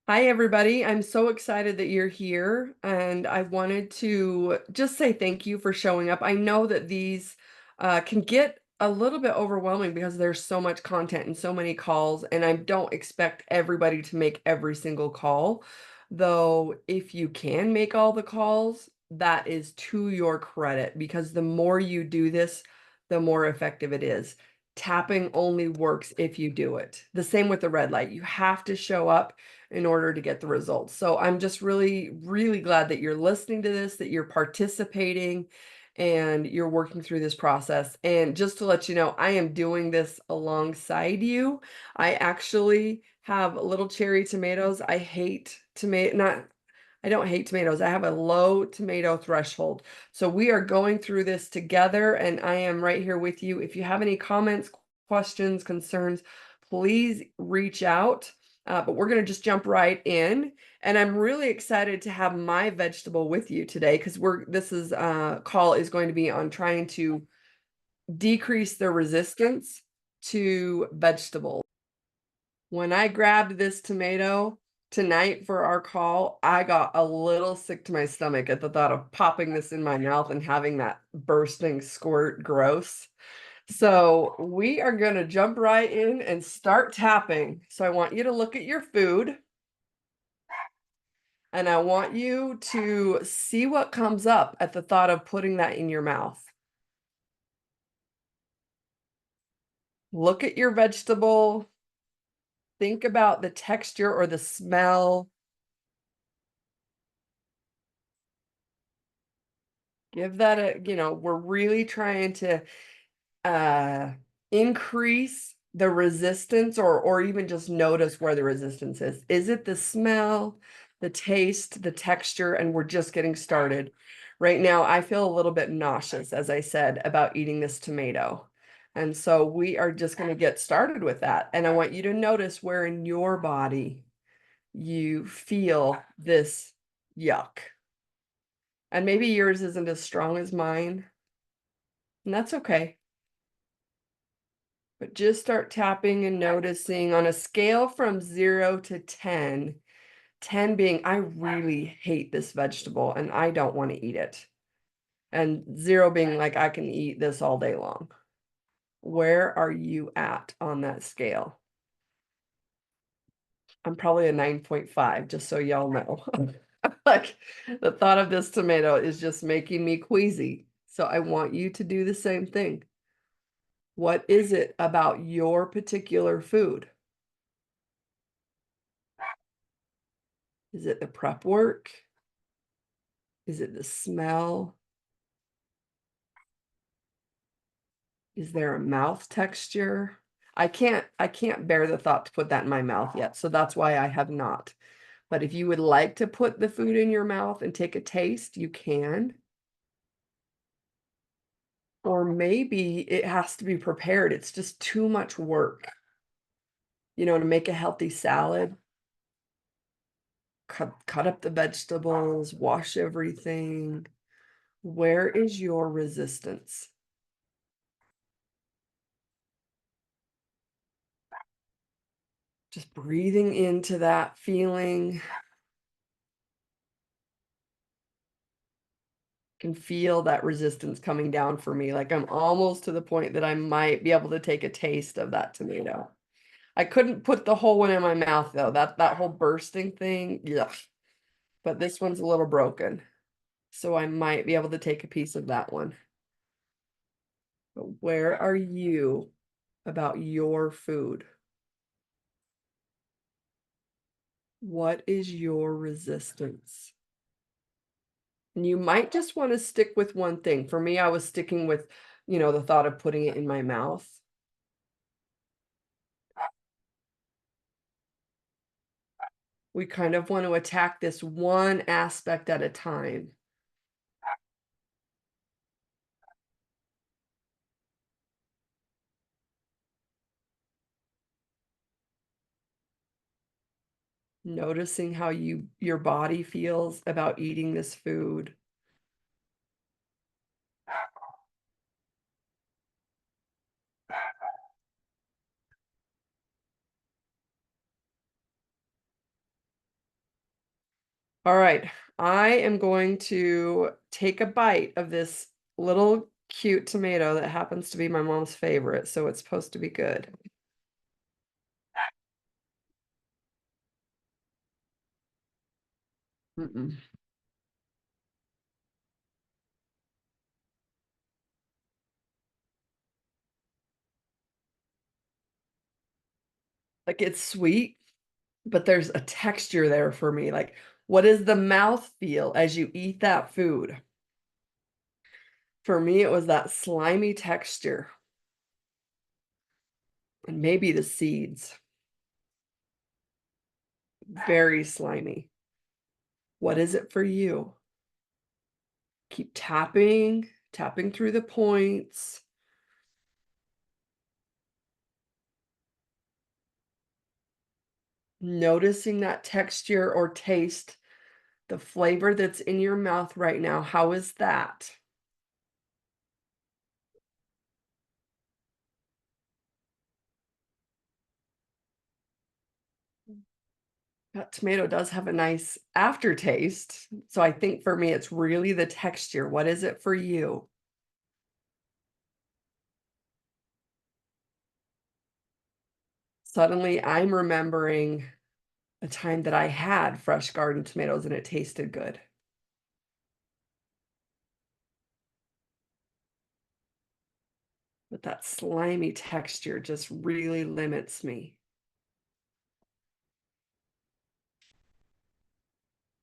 Hi, everybody. I'm so excited that you're here, and I wanted to just say thank you for showing up. I know that these can get a little bit overwhelming because there's so much content and so many calls, and I don't expect everybody to make every single call. Though, if you can make all the calls, that is to your credit because the more you do this, the more effective it is. Tapping only works if you do it. The same with the red light. You have to show up in order to get the results. So I'm just really, really glad that you're listening to this, that you're participating, and you're working through this process. And just to let you know, I am doing this alongside you. I actually have little cherry tomatoes. I hate tomato, not I don't hate tomatoes. I have a low tomato threshold. So we are going through this together, and I am right here with you. If you have any comments, questions, concerns, please reach out. But we're going to just jump right in. And I'm really excited to have my vegetable with you today because this is call is going to be on trying to decrease the resistance to vegetables. When I grabbed this tomato tonight for our call, I got a little sick to my stomach at the thought of popping this in my mouth and having that bursting squirt gross. So we are going to jump right in and start tapping. So I want you to look at your food and I want you to see what comes up at the thought of putting that in your mouth. Look at your vegetable. Think about the texture or the smell. Give that we're really trying to uh increase the resistance or even just notice where the resistance is. Is it the smell, the taste, the texture? And we're just getting started. Right now, I feel a little bit nauseous, as I said, about eating this tomato. And so we are just going to get started with that. And I want you to notice where in your body you feel this yuck. And maybe yours isn't as strong as mine, and that's okay. But just start tapping and noticing on a scale from 0 to 10, 10 being, I really hate this vegetable and I don't want to eat it. And 0 being like, I can eat this all day long. Where are you at on that scale? I'm probably a 9.5, just so y'all know. Like the thought of this tomato is just making me queasy. So I want you to do the same thing. What is it about your particular food? Is it the prep work? Is it the smell? Is there a mouth texture? I can't bear the thought to put that in my mouth yet, so that's why I have not. But if you would like to put the food in your mouth and take a taste, you can. Or maybe it has to be prepared. It's just too much work, to make a healthy salad. Cut up the vegetables, wash everything. Where is your resistance? Just breathing into that feeling. Can feel that resistance coming down for me. Like I'm almost to the point that I might be able to take a taste of that tomato. I couldn't put the whole one in my mouth though. That whole bursting thing, yeah. But this one's a little broken. So I might be able to take a piece of that one. But where are you about your food? What is your resistance? And you might just want to stick with one thing. For me, I was sticking with, the thought of putting it in my mouth. We kind of want to attack this one aspect at a time. Noticing how your body feels about eating this food. All right. I am going to take a bite of this little cute tomato that happens to be my mom's favorite, so it's supposed to be good. Mm-mm. Like it's sweet, but there's a texture there for me. Like, what does the mouth feel as you eat that food? For me, it was that slimy texture and maybe the seeds. Very slimy. What is it for you? Keep tapping, tapping through the points, noticing that texture or taste, the flavor that's in your mouth right now. How is that? That tomato does have a nice aftertaste. So I think for me, it's really the texture. What is it for you? Suddenly, I'm remembering a time that I had fresh garden tomatoes and it tasted good. But that slimy texture just really limits me.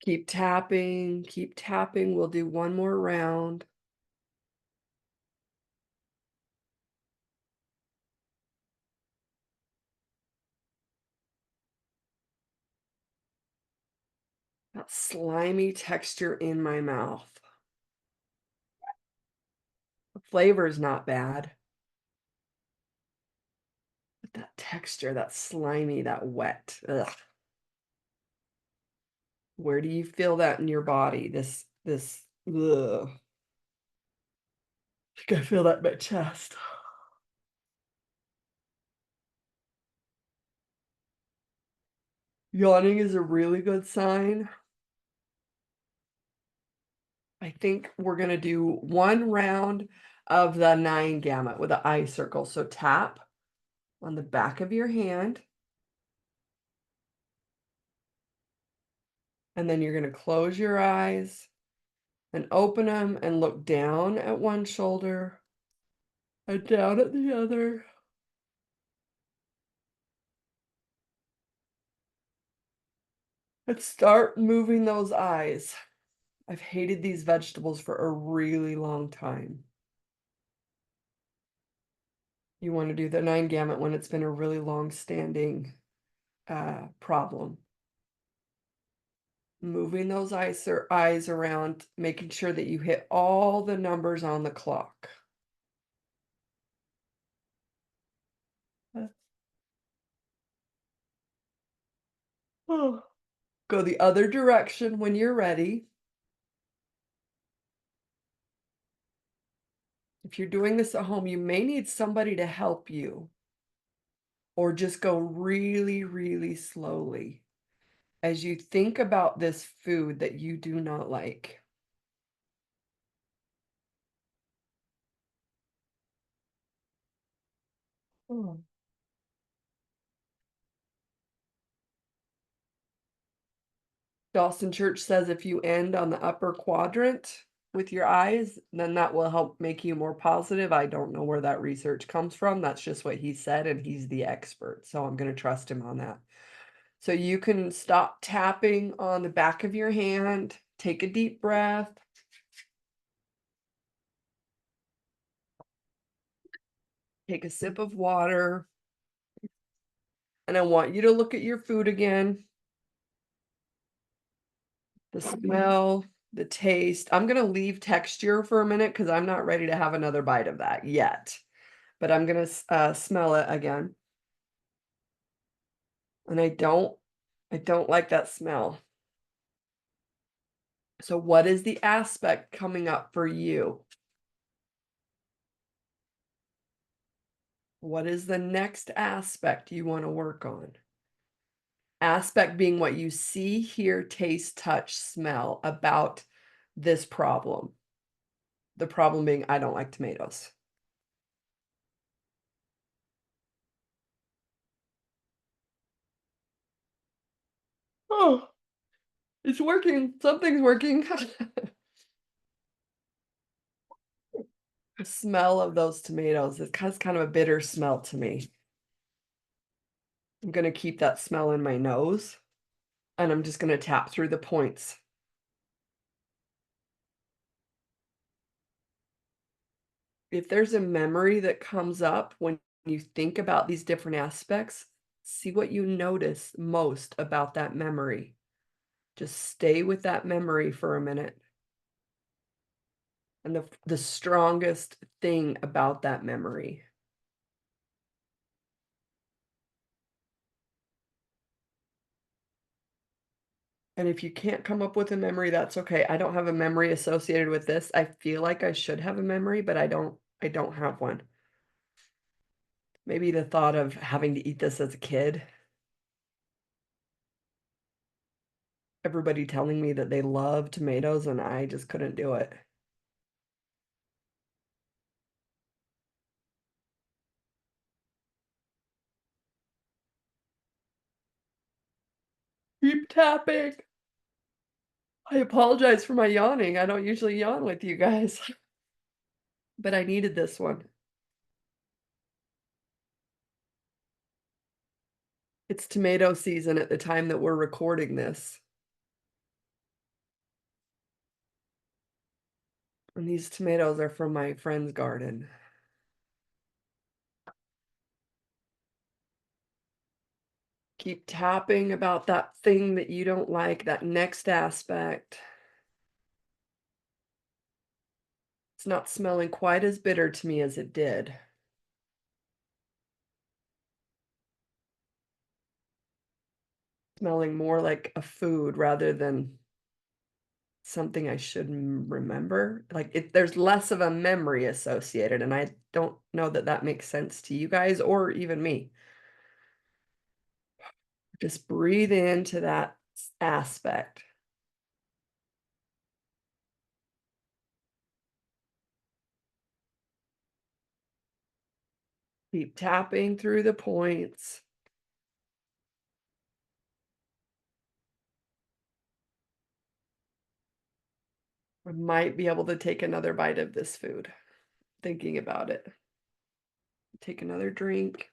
Keep tapping, keep tapping. We'll do one more round. That slimy texture in my mouth. The flavor is not bad, but that texture, that slimy, that wet. Ugh. Where do you feel that in your body? This, ugh. I think I feel that in my chest. Yawning is a really good sign. I think we're gonna do one round of the 9 gamut with the eye circle. So tap on the back of your hand, and then you're gonna close your eyes and open them and look down at one shoulder and down at the other. And start moving those eyes. I've hated these vegetables for a really long time. You want to do the 9 gamut when it's been a really long standing problem. Moving those eyes around, making sure that you hit all the numbers on the clock. Uh, oh. Go the other direction when you're ready. If you're doing this at home, you may need somebody to help you, or just go really, really slowly as you think about this food that you do not like. Oh. Dawson Church says if you end on the upper quadrant with your eyes, then that will help make you more positive. I don't know where that research comes from. That's just what he said, and he's the expert. So I'm going to trust him on that. So you can stop tapping on the back of your hand, take a deep breath, take a sip of water, and I want you to look at your food again. The smell, the taste. I'm going to leave texture for a minute because I'm not ready to have another bite of that yet. But I'm going to smell it again. And I don't like that smell. So what is the aspect coming up for you? What is the next aspect you want to work on? Aspect being what you see, hear, taste, touch, smell about this problem. The problem being I don't like tomatoes. Oh, it's working. Something's working. The smell of those tomatoes, it has kind of a bitter smell to me. I'm gonna keep that smell in my nose, and I'm just gonna tap through the points. If there's a memory that comes up when you think about these different aspects, see what you notice most about that memory. Just stay with that memory for a minute. And the strongest thing about that memory. And if you can't come up with a memory, that's okay. I don't have a memory associated with this. I feel like I should have a memory, but I don't have one. Maybe the thought of having to eat this as a kid, everybody telling me that they love tomatoes and I just couldn't do it. Keep tapping. I apologize for my yawning. I don't usually yawn with you guys, but I needed this one. It's tomato season at the time that we're recording this. And these tomatoes are from my friend's garden. Keep tapping about that thing that you don't like, that next aspect. It's not smelling quite as bitter to me as it did. Smelling more like a food rather than something I should remember. Like there's less of a memory associated, and I don't know that that makes sense to you guys or even me. Just breathe into that aspect. Keep tapping through the points. I might be able to take another bite of this food, thinking about it. Take another drink.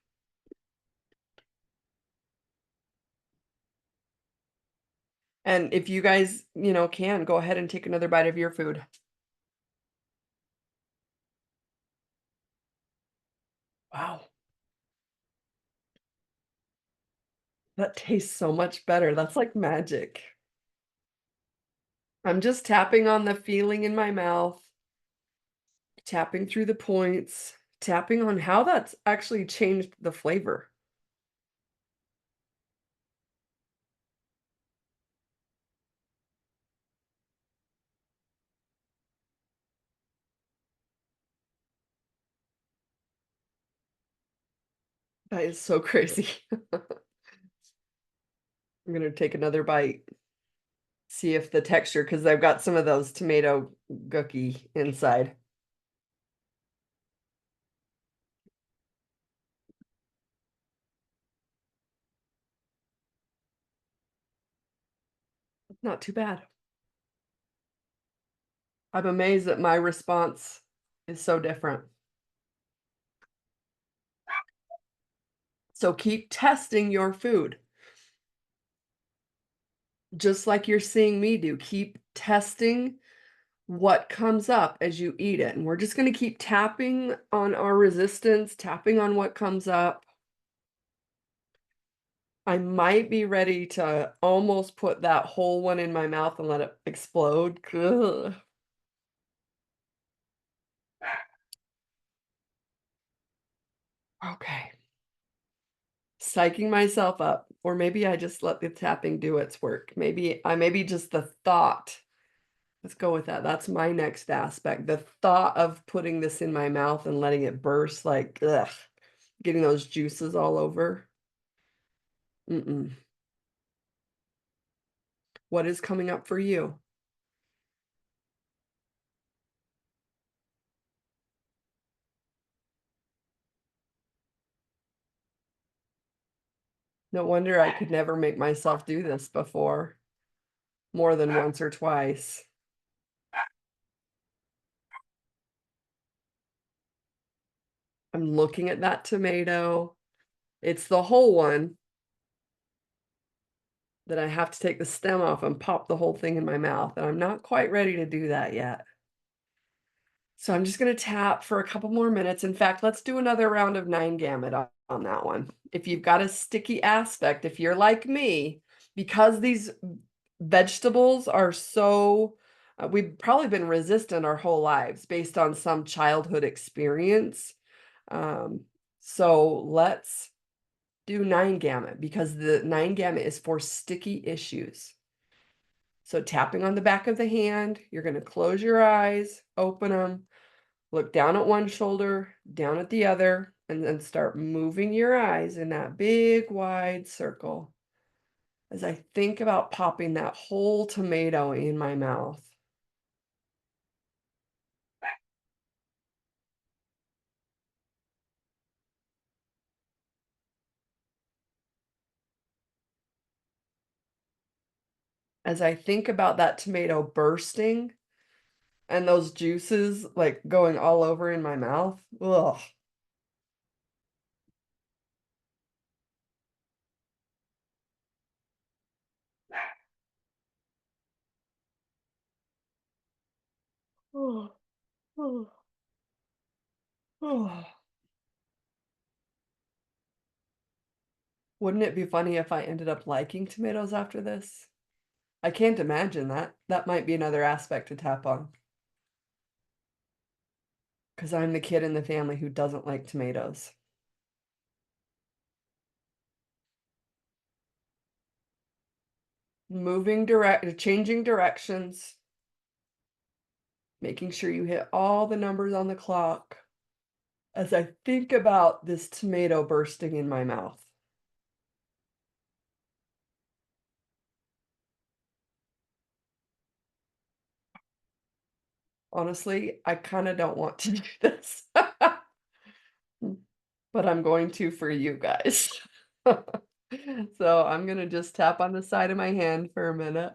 And if you guys, can go ahead and take another bite of your food. Wow, that tastes so much better. That's like magic. I'm just tapping on the feeling in my mouth, tapping through the points, tapping on how that's actually changed the flavor. That is so crazy. I'm gonna take another bite, see if the texture, because I've got some of those tomato gooky inside. Not too bad. I'm amazed that my response is so different. So keep testing your food. Just like you're seeing me do. Keep testing what comes up as you eat it. And we're just going to keep tapping on our resistance, tapping on what comes up. I might be ready to almost put that whole one in my mouth and let it explode. Ugh. Okay. Psyching myself up. Or maybe I just let the tapping do its work. Maybe just the thought. Let's go with that. That's my next aspect. The thought of putting this in my mouth and letting it burst, like, ugh, getting those juices all over. Mm-mm. What is coming up for you? No wonder I could never make myself do this before, more than once or twice. I'm looking at that tomato. It's the whole one that I have to take the stem off and pop the whole thing in my mouth, and I'm not quite ready to do that yet. So I'm just gonna tap for a couple more minutes. In fact, let's do another round of 9 gamut on that one. If you've got a sticky aspect, if you're like me, because these vegetables are so we've probably been resistant our whole lives based on some childhood experience. Um, so let's do 9 gamut because the 9 gamut is for sticky issues. So tapping on the back of the hand, you're going to close your eyes, open them, look down at one shoulder, down at the other, and then start moving your eyes in that big wide circle as I think about popping that whole tomato in my mouth. As I think about that tomato bursting and those juices like going all over in my mouth. Ugh. Oh, oh, oh. Wouldn't it be funny if I ended up liking tomatoes after this? I can't imagine that. That might be another aspect to tap on. Because I'm the kid in the family who doesn't like tomatoes. Changing directions, making sure you hit all the numbers on the clock as I think about this tomato bursting in my mouth. Honestly, I kind of don't want to do this, but I'm going to for you guys. So I'm gonna just tap on the side of my hand for a minute.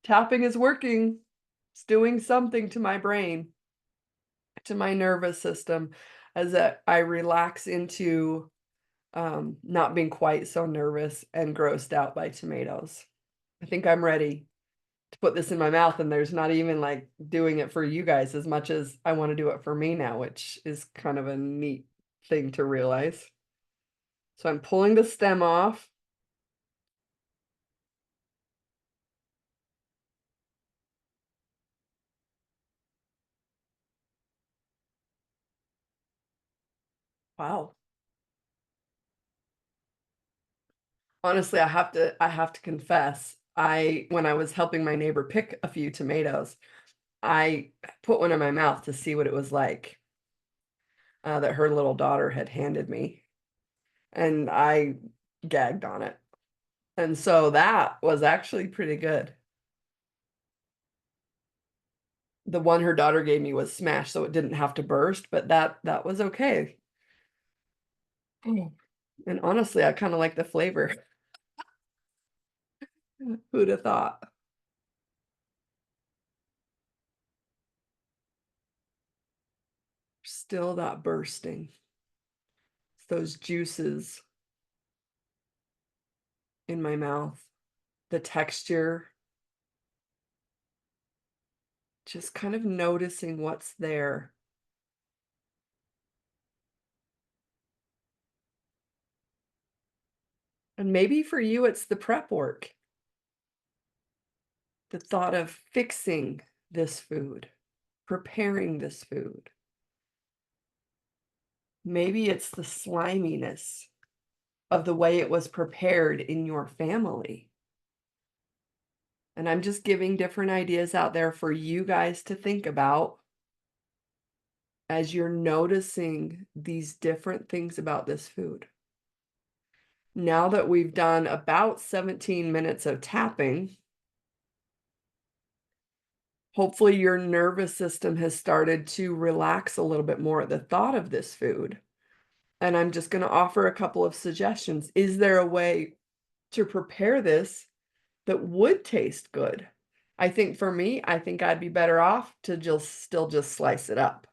Tapping is working. It's doing something to my brain, to my nervous system, as I relax into not being quite so nervous and grossed out by tomatoes. I think I'm ready to put this in my mouth, and there's not even like doing it for you guys as much as I want to do it for me now, which is kind of a neat thing to realize. So I'm pulling the stem off. Wow. Honestly, I have to confess, when I was helping my neighbor pick a few tomatoes, I put one in my mouth to see what it was like, that her little daughter had handed me, and I gagged on it. And so that was actually pretty good. The one her daughter gave me was smashed, so it didn't have to burst, but that was okay. Mm. And honestly, I kind of like the flavor. Who'd have thought? Still that bursting. Those juices in my mouth, the texture, just kind of noticing what's there. And maybe for you, it's the prep work, the thought of fixing this food, preparing this food. Maybe it's the sliminess of the way it was prepared in your family. And I'm just giving different ideas out there for you guys to think about as you're noticing these different things about this food. Now that we've done about 17 minutes of tapping, hopefully your nervous system has started to relax a little bit more at the thought of this food. And I'm just going to offer a couple of suggestions. Is there a way to prepare this that would taste good? I think for me, I think I'd be better off to just slice it up.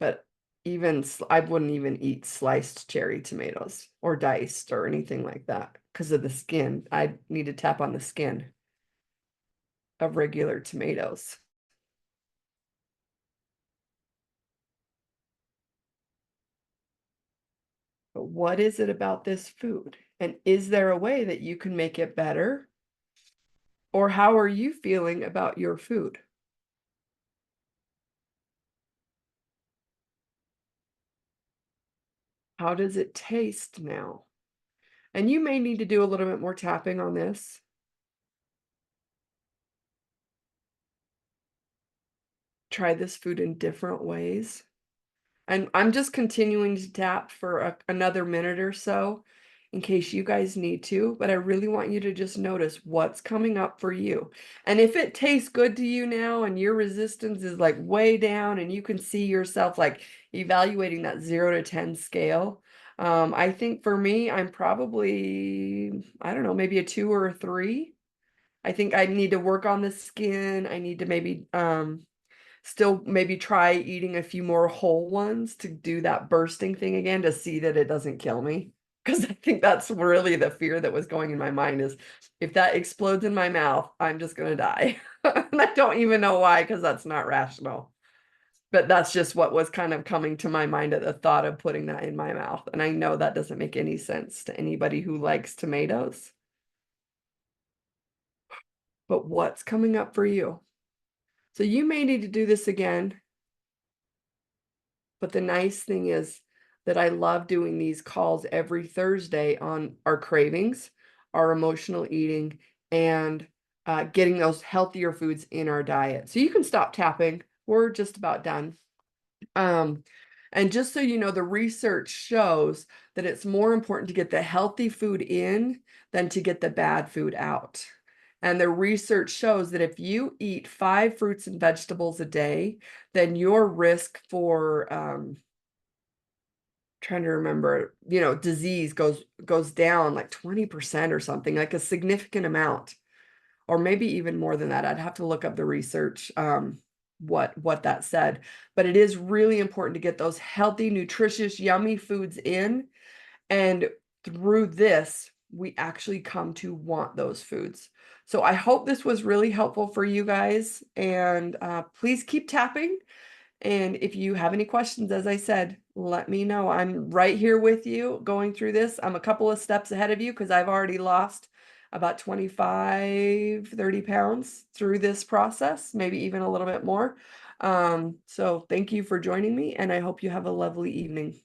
But I wouldn't even eat sliced cherry tomatoes or diced or anything like that because of the skin. I need to tap on the skin of regular tomatoes. But what is it about this food? And is there a way that you can make it better? Or how are you feeling about your food? How does it taste now? And you may need to do a little bit more tapping on this. Try this food in different ways. And I'm just continuing to tap for another minute or so in case you guys need to, but I really want you to just notice what's coming up for you. And if it tastes good to you now and your resistance is like way down and you can see yourself like evaluating that 0 to 10 scale, I think for me, I'm probably, I don't know, maybe a 2 or a 3. I think I need to work on the skin. I need to maybe still maybe try eating a few more whole ones to do that bursting thing again to see that it doesn't kill me. Because I think that's really the fear that was going in my mind is if that explodes in my mouth, I'm just going to die. And I don't even know why, because that's not rational. But that's just what was kind of coming to my mind at the thought of putting that in my mouth. And I know that doesn't make any sense to anybody who likes tomatoes. But what's coming up for you? So you may need to do this again. But the nice thing is that I love doing these calls every Thursday on our cravings, our emotional eating, and getting those healthier foods in our diet. So you can stop tapping. We're just about done. Um, and just so you know, the research shows that it's more important to get the healthy food in than to get the bad food out. And the research shows that if you eat 5 fruits and vegetables a day, then your risk for trying to remember, disease goes down like 20% or something, like a significant amount, or maybe even more than that. I'd have to look up the research, what that said. But it is really important to get those healthy, nutritious, yummy foods in. And through this, we actually come to want those foods. So I hope this was really helpful for you guys. And please keep tapping. And if you have any questions, as I said, let me know. I'm right here with you going through this. I'm a couple of steps ahead of you because I've already lost about 25, 30 pounds through this process, maybe even a little bit more. So thank you for joining me, and I hope you have a lovely evening.